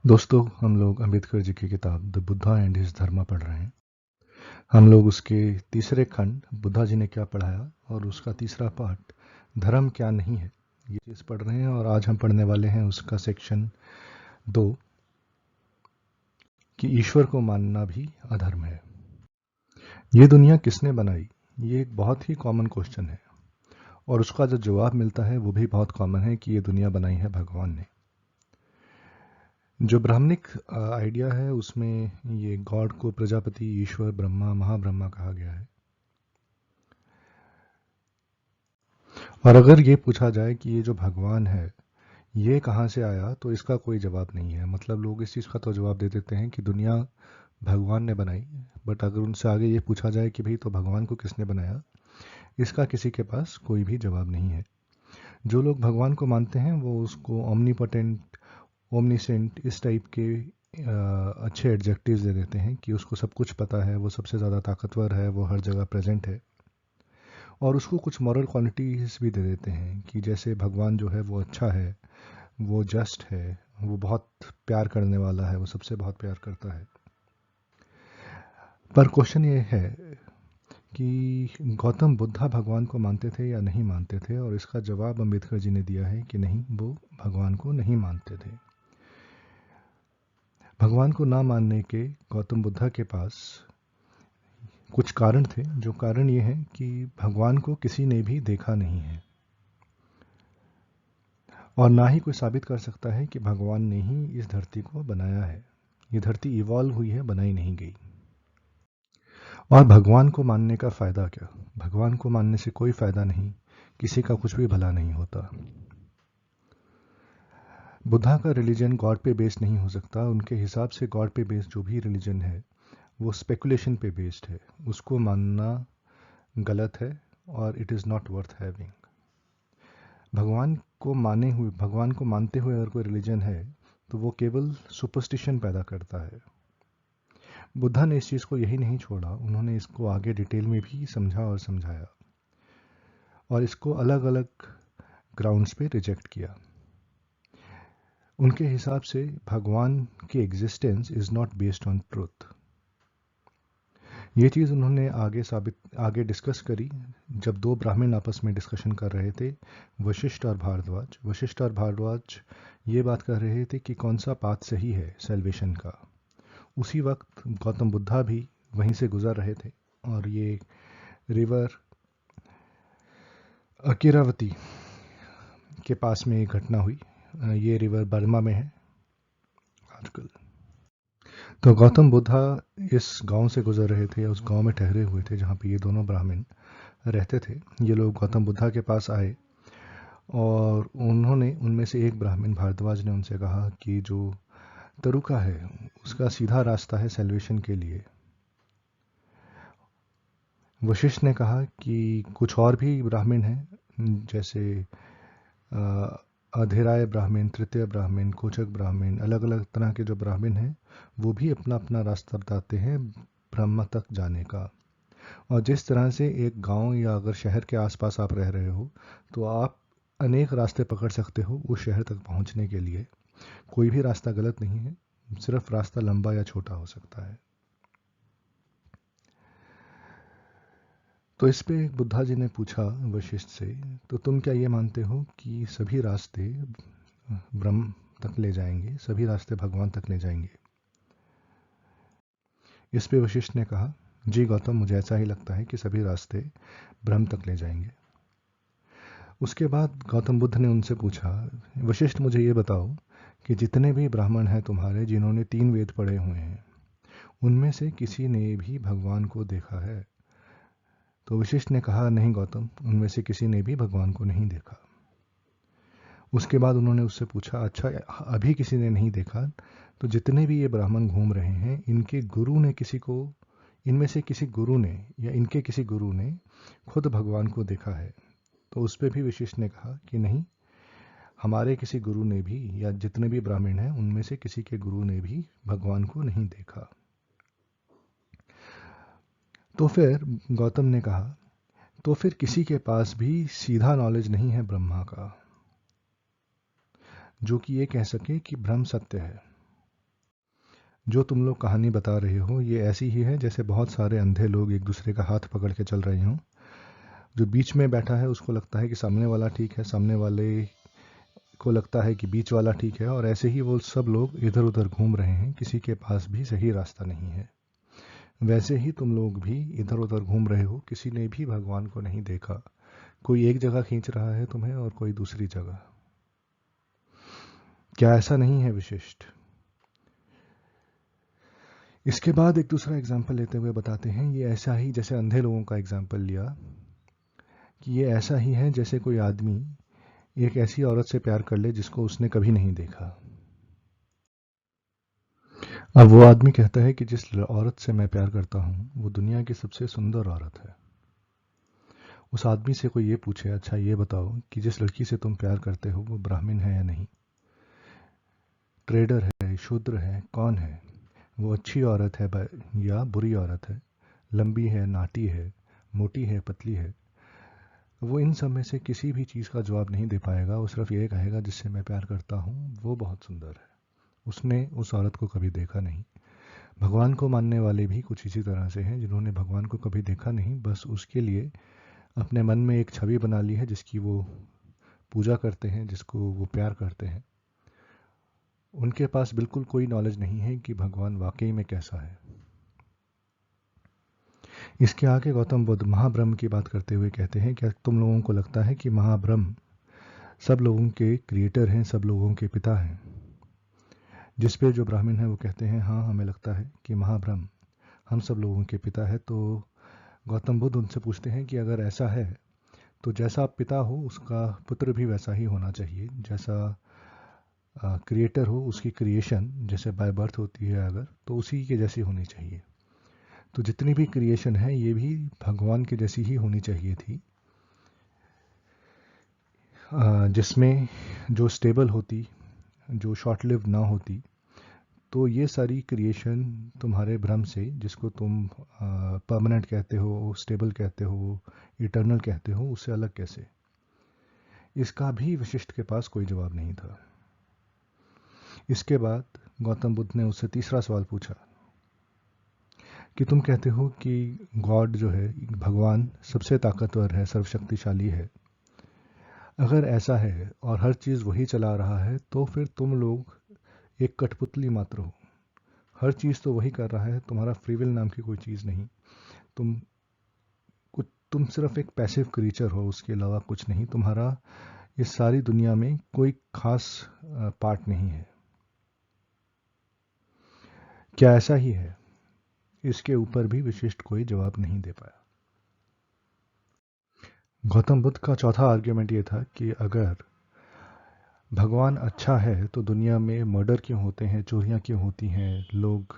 दोस्तों, हम लोग अंबेडकर जी की किताब द बुद्धा एंड हिज धर्मा पढ़ रहे हैं। हम लोग उसके तीसरे खंड बुद्धा जी ने क्या पढ़ाया और उसका तीसरा पार्ट धर्म क्या नहीं है, ये चीज़ पढ़ रहे हैं। और आज हम पढ़ने वाले हैं उसका सेक्शन 2 कि ईश्वर को मानना भी अधर्म है। ये दुनिया किसने बनाई? ये एक बहुत ही कॉमन क्वेश्चन है और उसका जो जवाब मिलता है वो भी बहुत कॉमन है कि ये दुनिया बनाई है भगवान ने। जो ब्राह्मणिक आइडिया है उसमें ये गॉड को प्रजापति, ईश्वर, ब्रह्मा, महाब्रह्मा कहा गया है। और अगर ये पूछा जाए कि ये जो भगवान है ये कहाँ से आया, तो इसका कोई जवाब नहीं है। मतलब लोग इस चीज़ का तो जवाब दे देते हैं कि दुनिया भगवान ने बनाई, बट अगर उनसे आगे ये पूछा जाए कि भाई तो भगवान को किसने बनाया, इसका किसी के पास कोई भी जवाब नहीं है। जो लोग भगवान को मानते हैं वो उसको ओमनीपोटेंट, ओमनीसेंट, इस टाइप के अच्छे एडजेक्टिव्स दे देते हैं कि उसको सब कुछ पता है, वो सबसे ज़्यादा ताकतवर है, वो हर जगह प्रेजेंट है। और उसको कुछ मॉरल क्वालिटीज़ भी दे देते हैं कि जैसे भगवान जो है वो अच्छा है, वो जस्ट है, वो बहुत प्यार करने वाला है, वो सबसे बहुत प्यार करता है। पर क्वेश्चन ये है कि गौतम बुद्धा भगवान को मानते थे या नहीं मानते थे, और इसका जवाब अम्बेडकर जी ने दिया है कि नहीं, वो भगवान को नहीं मानते थे। भगवान को ना मानने के गौतम बुद्धा के पास कुछ कारण थे। जो कारण ये है कि भगवान को किसी ने भी देखा नहीं है और ना ही कोई साबित कर सकता है कि भगवान ने ही इस धरती को बनाया है। ये धरती इवॉल्व हुई है, बनाई नहीं गई। और भगवान को मानने का फ़ायदा क्या? भगवान को मानने से कोई फ़ायदा नहीं, किसी का कुछ भी भला नहीं होता। बुद्धा का रिलीजन गॉड पे बेस्ड नहीं हो सकता। उनके हिसाब से गॉड पे बेस्ड जो भी रिलीजन है वो स्पेकुलेशन पे बेस्ड है। उसको मानना गलत है और it is not worth having. भगवान को मानते हुए अगर कोई रिलीजन है तो वो केवल सुपरस्टिशन पैदा करता है। बुद्धा ने इस चीज़ को यही नहीं छोड़ा, उन्होंने इसको आगे डिटेल में भी समझा और समझाया और इसको अलग अलग ग्राउंड्स पे रिजेक्ट किया। उनके हिसाब से भगवान की existence is not based on truth. ये चीज़ उन्होंने आगे डिस्कस करी जब दो ब्राह्मण आपस में डिस्कशन कर रहे थे, वशिष्ठ और भारद्वाज। वशिष्ठ और भारद्वाज ये बात कर रहे थे कि कौन सा पाथ सही है सेल्वेशन का। उसी वक्त गौतम बुद्धा भी वहीं से गुजर रहे थे और ये रिवर अकिरावती के पास में एक घटना हुई। ये रिवर बर्मा में है आजकल। तो गौतम बुद्धा इस गांव से गुजर रहे थे, उस गांव में ठहरे हुए थे जहाँ पे ये दोनों ब्राह्मण रहते थे। ये लोग गौतम बुद्धा के पास आए और उनमें से एक ब्राह्मण भारद्वाज ने उनसे कहा कि जो तरुका है उसका सीधा रास्ता है सेल्वेशन के लिए। वशिष्ठ ने कहा कि कुछ और भी ब्राह्मण हैं, जैसे अधेराय ब्राह्मण, तृतीय ब्राह्मण, कोचक ब्राह्मण, अलग अलग तरह के जो ब्राह्मण हैं वो भी अपना अपना रास्ता बताते हैं ब्रह्म तक जाने का। और जिस तरह से एक गांव या अगर शहर के आसपास आप रह रहे हो तो आप अनेक रास्ते पकड़ सकते हो उस शहर तक पहुंचने के लिए। कोई भी रास्ता गलत नहीं है, सिर्फ रास्ता लंबा या छोटा हो सकता है। तो इस पे बुद्धा जी ने पूछा वशिष्ठ से, तो तुम क्या ये मानते हो कि सभी रास्ते ब्रह्म तक ले जाएंगे, सभी रास्ते भगवान तक ले जाएंगे? इस पे वशिष्ठ ने कहा, जी गौतम, मुझे ऐसा ही लगता है कि सभी रास्ते ब्रह्म तक ले जाएंगे। उसके बाद गौतम बुद्ध ने उनसे पूछा, वशिष्ठ मुझे ये बताओ कि जितने भी ब्राह्मण हैं तुम्हारे जिन्होंने 3 वेद पढ़े हुए हैं, उनमें से किसी ने भी भगवान को देखा है? तो वशिष्ठ ने कहा, नहीं गौतम, उनमें से किसी ने भी भगवान को नहीं देखा। उसके बाद उन्होंने उससे पूछा, अच्छा अभी किसी ने नहीं देखा, तो जितने भी ये ब्राह्मण घूम रहे हैं इनमें से किसी गुरु ने या इनके किसी गुरु ने खुद भगवान को देखा है? तो उस पर भी वशिष्ठ ने कहा कि नहीं, हमारे किसी गुरु ने भी या जितने भी ब्राह्मण हैं उनमें से किसी के गुरु ने भी भगवान को नहीं देखा। तो फिर गौतम ने कहा, तो फिर किसी के पास भी सीधा नॉलेज नहीं है ब्रह्मा का, जो कि ये कह सके कि ब्रह्म सत्य है। जो तुम लोग कहानी बता रहे हो ये ऐसी ही है जैसे बहुत सारे अंधे लोग एक दूसरे का हाथ पकड़ के चल रहे हों। जो बीच में बैठा है उसको लगता है कि सामने वाला ठीक है, सामने वाले को लगता है कि बीच वाला ठीक है, और ऐसे ही वो सब लोग इधर उधर घूम रहे हैं, किसी के पास भी सही रास्ता नहीं है। वैसे ही तुम लोग भी इधर उधर घूम रहे हो, किसी ने भी भगवान को नहीं देखा। कोई एक जगह खींच रहा है तुम्हें और कोई दूसरी जगह। क्या ऐसा नहीं है विशिष्ट? इसके बाद एक दूसरा एग्जाम्पल लेते हुए बताते हैं, ये ऐसा ही जैसे अंधे लोगों का एग्जाम्पल लिया, कि ये ऐसा ही है जैसे कोई आदमी एक ऐसी औरत से प्यार कर ले जिसको उसने कभी नहीं देखा। अब वो आदमी कहता है कि जिस औरत से मैं प्यार करता हूँ वो दुनिया की सबसे सुंदर औरत है। उस आदमी से कोई ये पूछे, अच्छा ये बताओ कि जिस लड़की से तुम प्यार करते हो वो ब्राह्मण है या नहीं, ट्रेडर है, शूद्र है, कौन है, वो अच्छी औरत है या बुरी औरत है, लंबी है, नाटी है, मोटी है, पतली है। वो इन सब में से किसी भी चीज़ का जवाब नहीं दे पाएगा। वो सिर्फ ये कहेगा जिससे मैं प्यार करता हूँ वो बहुत सुंदर है, उसने उस औरत को कभी देखा नहीं। भगवान को मानने वाले भी कुछ इसी तरह से हैं, जिन्होंने भगवान को कभी देखा नहीं, बस उसके लिए अपने मन में एक छवि बना ली है जिसकी वो पूजा करते हैं, जिसको वो प्यार करते हैं। उनके पास बिल्कुल कोई नॉलेज नहीं है कि भगवान वाकई में कैसा है। इसके आगे गौतम बुद्ध महाब्रह्म की बात करते हुए कहते हैं, क्या तुम लोगों को लगता है कि महाब्रह्म सब लोगों के क्रिएटर हैं, सब लोगों के पिता हैं? जिस पे जो ब्राह्मण है वो कहते हैं, हाँ हमें लगता है कि महाब्रह्म हम सब लोगों के पिता है। तो गौतम बुद्ध उनसे पूछते हैं कि अगर ऐसा है तो जैसा पिता हो उसका पुत्र भी वैसा ही होना चाहिए, जैसा क्रिएटर हो उसकी क्रिएशन जैसे बाय बर्थ होती है अगर, तो उसी के जैसी होनी चाहिए। तो जितनी भी क्रिएशन है ये भी भगवान की जैसी ही होनी चाहिए थी, जिसमें जो स्टेबल होती, जो शॉर्ट लिव ना होती। तो ये सारी क्रिएशन तुम्हारे भ्रम से, जिसको तुम परमानेंट कहते हो, स्टेबल कहते हो, इटर्नल कहते हो, उससे अलग कैसे? इसका भी वशिष्ठ के पास कोई जवाब नहीं था। इसके बाद गौतम बुद्ध ने उससे तीसरा सवाल पूछा कि तुम कहते हो कि गॉड जो है, भगवान सबसे ताकतवर है, सर्वशक्तिशाली है। अगर ऐसा है और हर चीज़ वही चला रहा है तो फिर तुम लोग एक कठपुतली मात्र हो। हर चीज़ तो वही कर रहा है, तुम्हारा फ्री विल नाम की कोई चीज़ नहीं। तुम तुम सिर्फ एक पैसिव क्रीचर हो, उसके अलावा कुछ नहीं। तुम्हारा इस सारी दुनिया में कोई खास पार्ट नहीं है। क्या ऐसा ही है? इसके ऊपर भी विशिष्ट कोई जवाब नहीं दे पाया। गौतम बुद्ध का चौथा आर्ग्यूमेंट ये था कि अगर भगवान अच्छा है तो दुनिया में मर्डर क्यों होते हैं, चोरियां क्यों होती हैं, लोग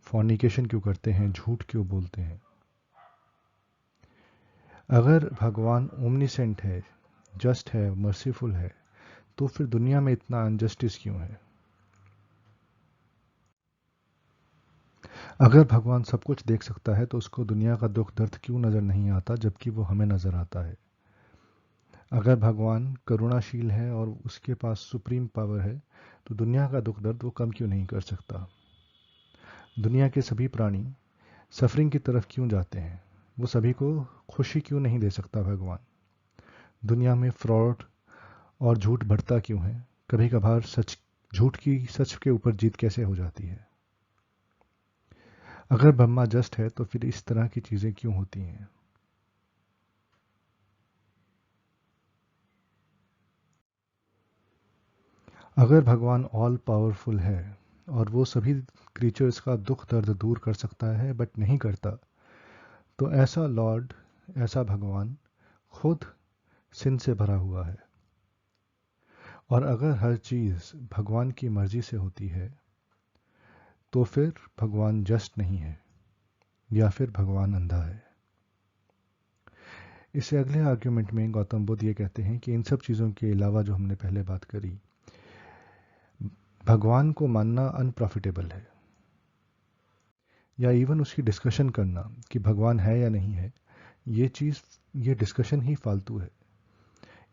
फॉर्निकेशन क्यों करते हैं, झूठ क्यों बोलते हैं? अगर भगवान ओमनीसेंट है, जस्ट है, मर्सीफुल है, तो फिर दुनिया में इतना अनजस्टिस क्यों है? अगर भगवान सब कुछ देख सकता है तो उसको दुनिया का दुख दर्द क्यों नज़र नहीं आता, जबकि वो हमें नज़र आता है? अगर भगवान करुणाशील है और उसके पास सुप्रीम पावर है तो दुनिया का दुख दर्द वो कम क्यों नहीं कर सकता? दुनिया के सभी प्राणी सफरिंग की तरफ क्यों जाते हैं? वो सभी को खुशी क्यों नहीं दे सकता भगवान? दुनिया में फ्रॉड और झूठ बढ़ता क्यों है? कभी कभार झूठ की सच के ऊपर जीत कैसे हो जाती है? अगर ब्रह्मा जस्ट है तो फिर इस तरह की चीजें क्यों होती हैं? अगर भगवान ऑल पावरफुल है और वो सभी क्रीचर्स का दुख दर्द दूर कर सकता है बट नहीं करता, तो ऐसा लॉर्ड, ऐसा भगवान खुद सिन से भरा हुआ है। और अगर हर चीज़ भगवान की मर्जी से होती है तो फिर भगवान जस्ट नहीं है, या फिर भगवान अंधा है। इससे अगले आर्ग्यूमेंट में गौतम बुद्ध ये कहते हैं कि इन सब चीज़ों के अलावा जो हमने पहले बात करी, भगवान को मानना अनप्रॉफिटेबल है, या इवन उसकी डिस्कशन करना कि भगवान है या नहीं है, ये डिस्कशन ही फालतू है।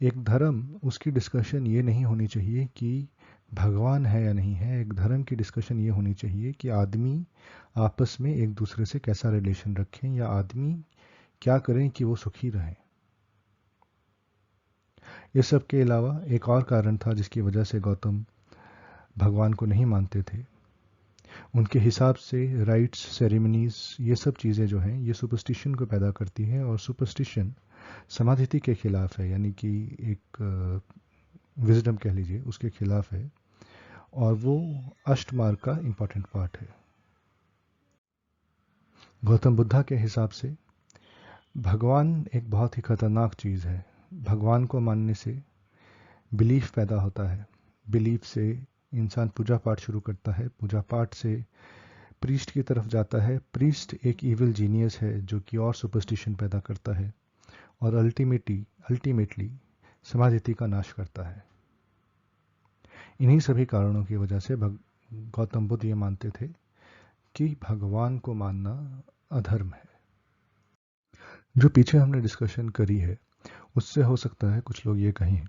एक धर्म, उसकी डिस्कशन ये नहीं होनी चाहिए कि भगवान है या नहीं है, एक धर्म की डिस्कशन ये होनी चाहिए कि आदमी आपस में एक दूसरे से कैसा रिलेशन रखें या आदमी क्या करें कि वो सुखी रहें। इस सब के अलावा एक और कारण था जिसकी वजह से गौतम भगवान को नहीं मानते थे। उनके हिसाब से राइट्स, सेरेमनीज, ये सब चीज़ें जो हैं ये सुपरस्टिशन को पैदा करती हैं और सुपरस्टिशन समाधिति के खिलाफ है, यानी कि एक विजडम कह लीजिए उसके खिलाफ है, और वो अष्टमार्ग का इम्पॉर्टेंट पार्ट है। गौतम बुद्धा के हिसाब से भगवान एक बहुत ही खतरनाक चीज़ है। भगवान को मानने से बिलीफ पैदा होता है, बिलीफ से इंसान पूजा पाठ शुरू करता है, पूजा पाठ से प्रीस्ट की तरफ जाता है, प्रीस्ट एक इविल जीनियस है जो कि और सुपरस्टिशन पैदा करता है और अल्टीमेटली समाधिति का नाश करता है। इन्हीं सभी कारणों की वजह से गौतम बुद्ध ये मानते थे कि भगवान को मानना अधर्म है। जो पीछे हमने डिस्कशन करी है उससे हो सकता है कुछ लोग ये कहें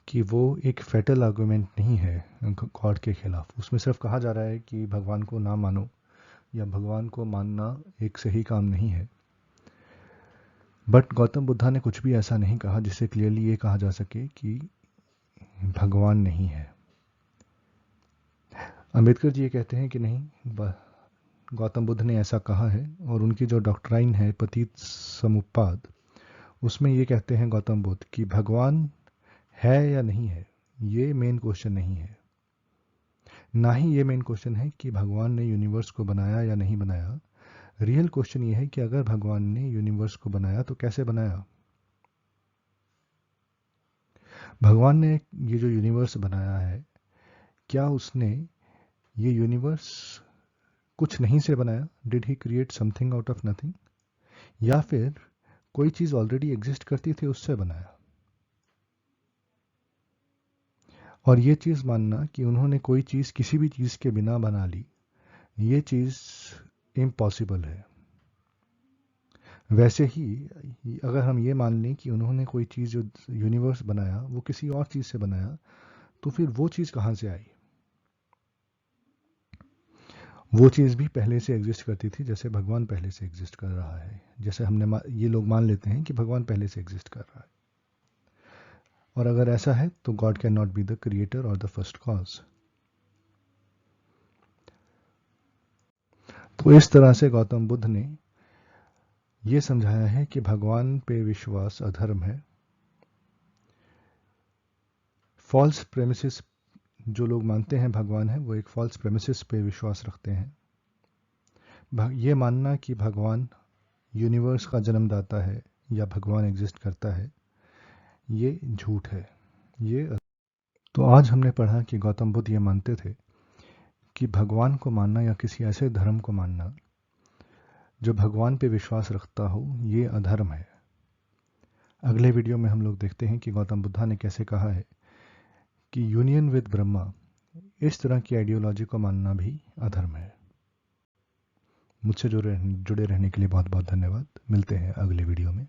कि वो एक फैटल आर्गुमेंट नहीं है गॉड के खिलाफ। उसमें सिर्फ कहा जा रहा है कि भगवान को ना मानो या भगवान को मानना एक सही काम नहीं है। बट गौतम बुद्धा ने कुछ भी ऐसा नहीं कहा जिससे क्लियरली ये कहा जा सके कि भगवान नहीं है। अंबेडकर जी ये कहते हैं कि नहीं, गौतम बुद्ध ने ऐसा कहा है, और उनकी जो डॉक्ट्राइन है पतित समुप्पाद, उसमें ये कहते हैं गौतम बुद्ध कि भगवान है या नहीं है ये मेन क्वेश्चन नहीं है। ना ही ये मेन क्वेश्चन है कि भगवान ने यूनिवर्स को बनाया या नहीं बनाया। रियल क्वेश्चन ये है कि अगर भगवान ने यूनिवर्स को बनाया तो कैसे बनाया। भगवान ने ये जो यूनिवर्स बनाया है, क्या उसने ये यूनिवर्स कुछ नहीं से बनाया? Did he create something out of nothing? या फिर कोई चीज ऑलरेडी एग्जिस्ट करती थी उससे बनाया? और ये चीज मानना कि उन्होंने कोई चीज किसी भी चीज के बिना बना ली, ये चीज इम्पॉसिबल है। वैसे ही अगर हम ये मान लें कि उन्होंने कोई चीज जो यूनिवर्स बनाया वो किसी और चीज से बनाया, तो फिर वो चीज कहां से आई? वो चीज़ भी पहले से एग्जिस्ट करती थी, जैसे भगवान पहले से एग्जिस्ट कर रहा है। जैसे हमने ये लोग मान लेते हैं कि भगवान पहले से एग्जिस्ट कर रहा है, और अगर ऐसा है तो God can not be the creator और द फर्स्ट कॉज। तो इस तरह से गौतम बुद्ध ने ये समझाया है कि भगवान पे विश्वास अधर्म है। फॉल्स प्रेमिसेस, जो लोग मानते हैं भगवान है वो एक फॉल्स प्रेमिसेस पे विश्वास रखते हैं। ये मानना कि भगवान यूनिवर्स का जन्मदाता है या भगवान एग्जिस्ट करता है, ये झूठ है। ये तो आज हमने पढ़ा कि गौतम बुद्ध ये मानते थे कि भगवान को मानना या किसी ऐसे धर्म को मानना जो भगवान पे विश्वास रखता हो, ये अधर्म है। अगले वीडियो में हम लोग देखते हैं कि गौतम बुद्धा ने कैसे कहा है कि यूनियन विद ब्रह्मा, इस तरह की आइडियोलॉजी को मानना भी अधर्म है। मुझसे जुड़े रहने के लिए बहुत बहुत धन्यवाद। मिलते हैं अगले वीडियो में।